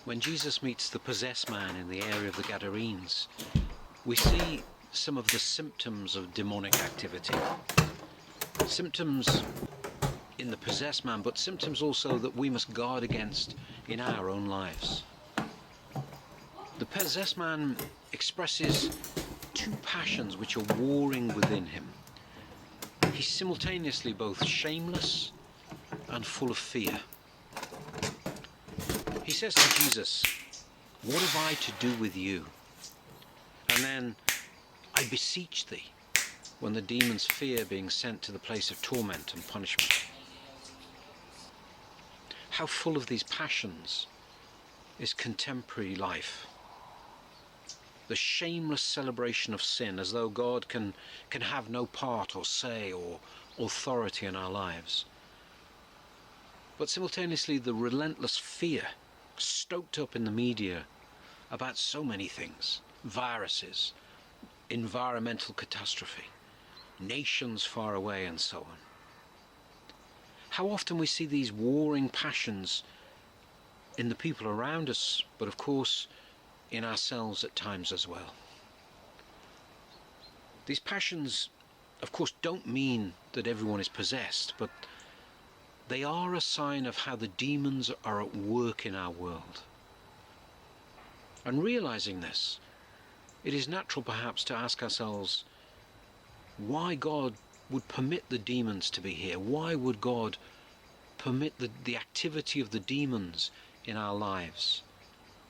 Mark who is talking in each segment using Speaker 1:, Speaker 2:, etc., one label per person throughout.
Speaker 1: When Jesus meets the possessed man in the area of the Gadarenes, we see some of the symptoms of demonic activity. Symptoms in the possessed man, but symptoms also that we must guard against in our own lives. The possessed man expresses two passions which are warring within him. He's simultaneously both shameless and full of fear. He says to Jesus, "What have I to do with you?" And then, "I beseech thee," when the demons fear being sent to the place of torment and punishment. How full of these passions is contemporary life. The shameless celebration of sin, as though God can have no part or say or authority in our lives. But simultaneously the relentless fear stoked up in the media about so many things: viruses, environmental catastrophe, nations far away, and so on. How often we see these warring passions in the people around us, but of course in ourselves at times as well. These passions, of course, don't mean that everyone is possessed, but they are a sign of how the demons are at work in our world. And realizing this, it is natural perhaps to ask ourselves why God would permit the demons to be here. Why would God permit the activity of the demons in our lives?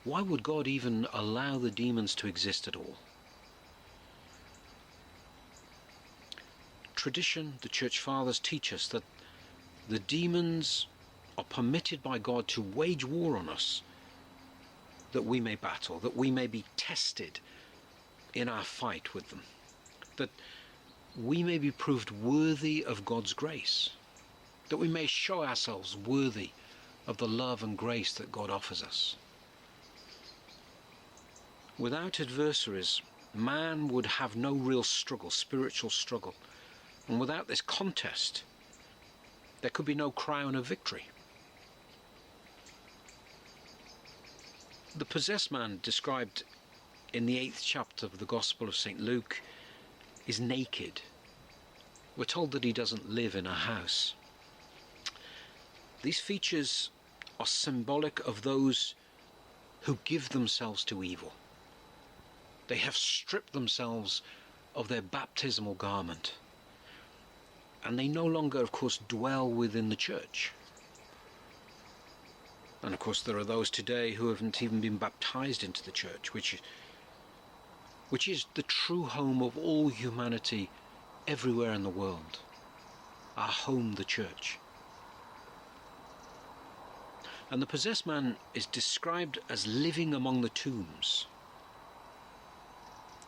Speaker 1: Why would God even allow the demons to exist at all? Tradition, the Church Fathers teach us that the demons are permitted by God to wage war on us, that we may battle, that we may be tested in our fight with them, that we may be proved worthy of God's grace, that we may show ourselves worthy of the love and grace that God offers us. Without adversaries, man would have no real struggle, spiritual struggle, and without this contest, there could be no crown of victory. The possessed man described in the 8th chapter of the Gospel of St. Luke is naked. We're told that he doesn't live in a house. These features are symbolic of those who give themselves to evil. They have stripped themselves of their baptismal garment, and they no longer, of course, dwell within the church. And of course there are those today who haven't even been baptized into the church, which is the true home of all humanity everywhere in the world. Our home, the church. And the possessed man is described as living among the tombs.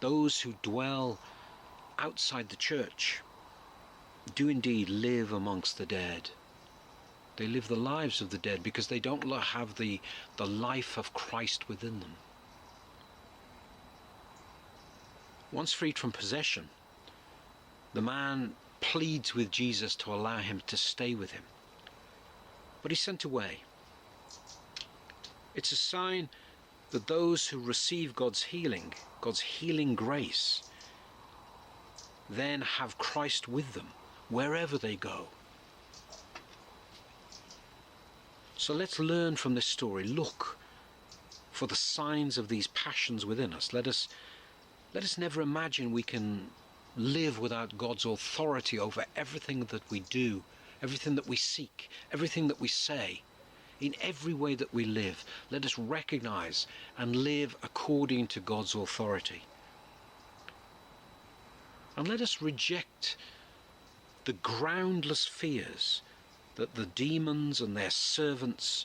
Speaker 1: Those who dwell outside the church do indeed live amongst the dead. They live the lives of the dead because they don't have the life of Christ within them. Once freed from possession, the man pleads with Jesus to allow him to stay with him. But he's sent away. It's a sign that those who receive God's healing grace, then have Christ with them wherever they go. So let's learn from this story. Look for the signs of these passions within us. Let us never imagine we can live without God's authority over everything that we do, everything that we seek, everything that we say. In every way that we live, let us recognize and live according to God's authority. And let us reject the groundless fears that the demons and their servants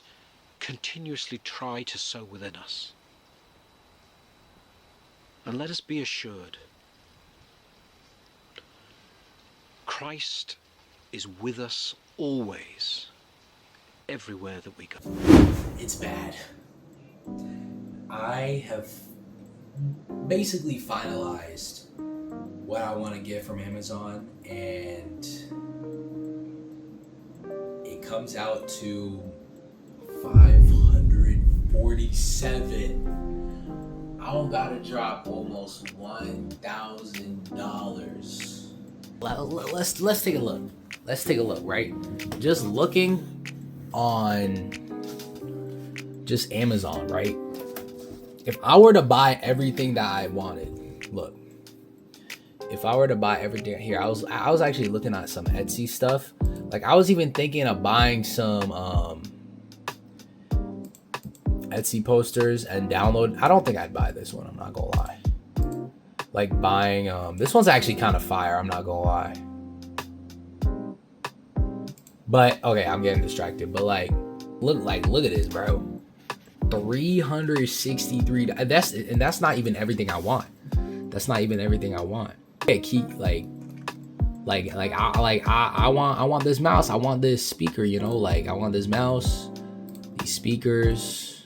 Speaker 1: continuously try to sow within us. And let us be assured, Christ is with us always, everywhere that we go.
Speaker 2: It's bad. I have basically finalized what I want to get from Amazon, and it comes out to $540. $147. I don't gotta drop almost $1,000. Let's take a look. Let's take a look, right? Just looking on just Amazon, right? If I were to buy everything that I wanted, look. If I were to buy everything here, I was actually looking at some Etsy stuff. Like I was even thinking of buying some Etsy posters and download. I don't think I'd buy this one, I'm not gonna lie. Like buying this one's actually kind of fire, I'm not gonna lie. But okay, I'm getting distracted. But look at this, bro. $363. That's not even everything I want. That's not even everything I want. Okay, keep I want this mouse. I want this speaker. You know, like I want this mouse, these speakers.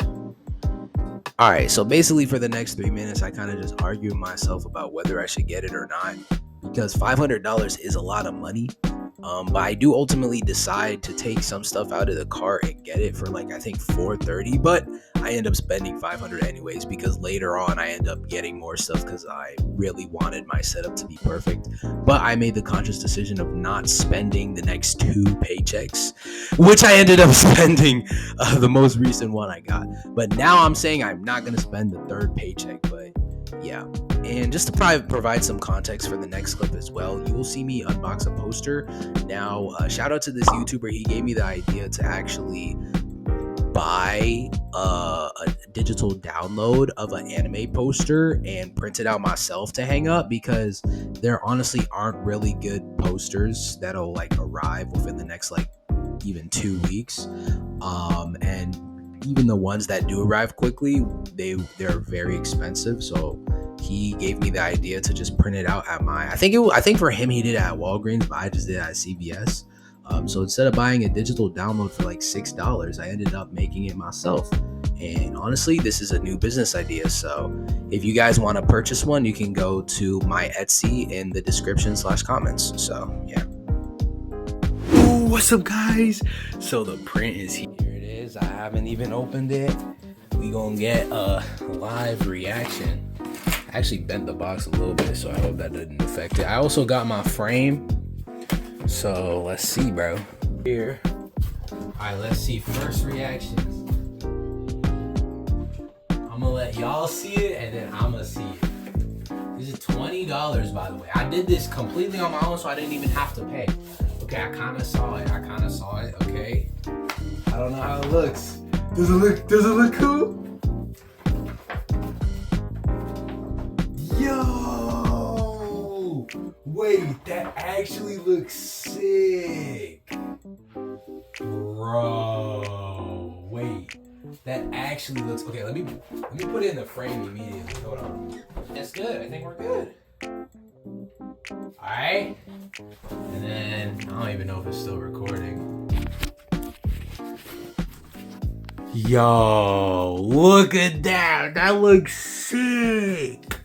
Speaker 2: All right, so basically for the next 3 minutes, I kind of just argued myself about whether I should get it or not, because $500 is a lot of money. But I do ultimately decide to take some stuff out of the cart and get it for like I think $430, but I end up spending $500 anyways because later on I end up getting more stuff because I really wanted my setup to be perfect. But I made the conscious decision of not spending the next 2 paychecks, which I ended up spending the most recent one I got. But now I'm saying I'm not gonna spend the 3rd paycheck, but yeah. And just to provide some context for the next clip as well, you will see me unbox a poster. Now, shout out to this YouTuber. He gave me the idea to actually buy a digital download of an anime poster and print it out myself to hang up, because there honestly aren't really good posters that'll like arrive within the next like even 2 weeks. And even the ones that do arrive quickly, they're very expensive. So he gave me the idea to just print it out at I think for him he did it at Walgreens, but I just did it at CVS. So instead of buying a digital download for like $6, I ended up making it myself. And honestly, this is a new business idea. So if you guys want to purchase one, you can go to my Etsy in the description/comments. So yeah. Ooh, what's up, guys? So the print is here. Here it is. I haven't even opened it. We gonna get a live reaction. I actually bent the box a little bit, so I hope that didn't affect it. I also got my frame, so let's see, bro. Here. All right, let's see first reactions. I'm gonna let y'all see it, and then I'm gonna see it. This is $20, by the way. I did this completely on my own, so I didn't even have to pay. Okay, I kind of saw it. Okay. I don't know how it looks. Does it look cool? Yo! Wait, that actually looks sick. Bro, wait. That actually looks okay. Let me put it in the frame immediately. Hold on. That's good. I think we're good. Alright. And then I don't even know if it's still recording. Yo, look at that. That looks sick.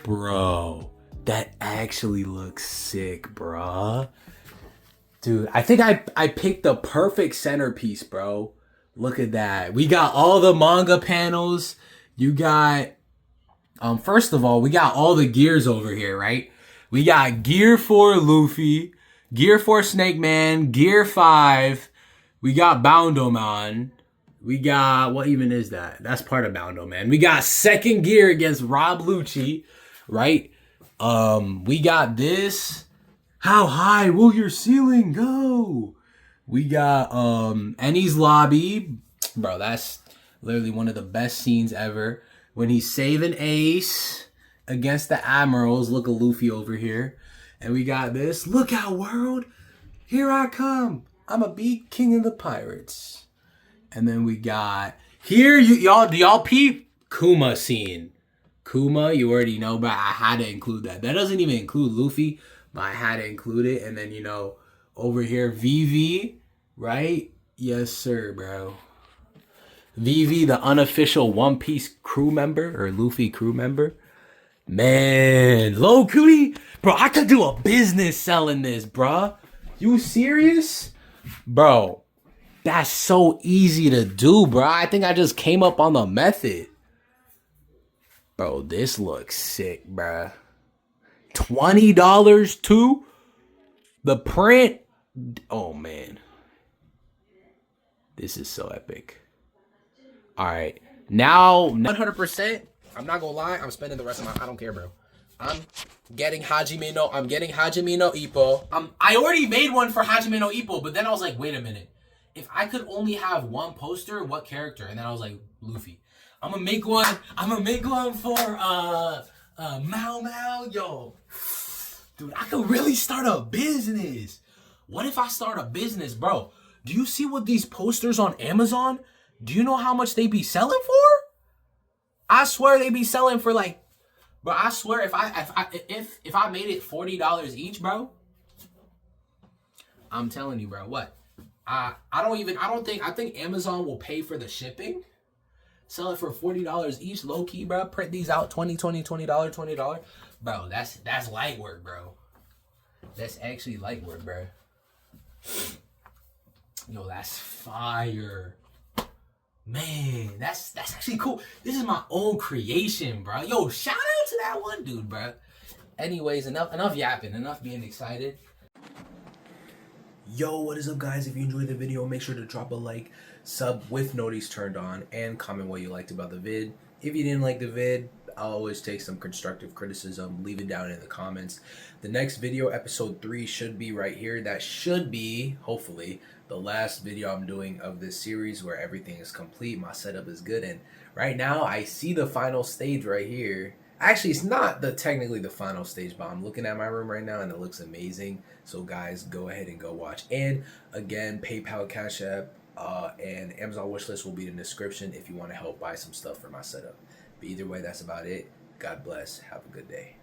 Speaker 2: Bro, that actually looks sick, bruh. Dude, I think I picked the perfect centerpiece, bro. Look at that. We got all the manga panels. You got, first of all, we got all the gears over here, right? We got Gear 4 Luffy, Gear 4 Snake Man, Gear 5. We got Boundoman. We got, what even is that? That's part of Boundoman. We got second gear against Rob Lucci, right? We got this. How high will your ceiling go? We got Enies Lobby. Bro, that's literally one of the best scenes ever. When he's saving Ace against the Admirals. Look at Luffy over here. And we got this. Look out, world. Here I come. I'm a big king of the pirates. And then we got here, do y'all peep? Kuma scene. Kuma, you already know, but I had to include that. That doesn't even include Luffy, but I had to include it. And then, over here, Vivi, right? Yes, sir, bro. Vivi, the unofficial One Piece crew member, or Luffy crew member. Man, locally, bro, I could do a business selling this, bro. You serious? Bro, That's so easy to do, bro. I think I just came up on the method. Bro, this looks sick, bro. $20 too? The print? Oh, man. This is so epic. All right. Now, 100%. I'm not gonna lie. I'm spending the rest of my... I don't care, bro. I'm getting Hajime no Ippo. I already made one for Hajime no Ippo, but then I was like, wait a minute. If I could only have one poster, what character? And then I was like, Luffy. I'm gonna make one for Mao Mao. Yo, dude, I could really start a business. What if I start a business, bro? Do you see what these posters on Amazon? Do you know how much they be selling for? I swear they be selling for like, bro. I swear if I made it $40 each, bro. I'm telling you, bro. What? I think Amazon will pay for the shipping. Sell it for $40 each, low key, bro. Print these out $20. Bro, that's light work, bro. That's actually light work, bro. Yo, that's fire. Man, that's actually cool. This is my own creation, bro. Yo, shout out to that one dude, bro. Anyways, enough yapping, enough being excited. Yo, what is up, guys? If you enjoyed the video, make sure to drop a like, sub with noties turned on, and comment what you liked about the vid. If you didn't like the vid, I'll always take some constructive criticism. Leave it down in the comments. The next video, episode 3, should be right here. That should be, hopefully, the last video I'm doing of this series where everything is complete. My setup is good, and right now I see the final stage right here. Actually, it's not technically the final stage, but I'm looking at my room right now and it looks amazing. So guys, go ahead and go watch. And again, PayPal, Cash App, and Amazon wishlist will be in the description if you want to help buy some stuff for my setup. But either way, that's about it. God bless. Have a good day.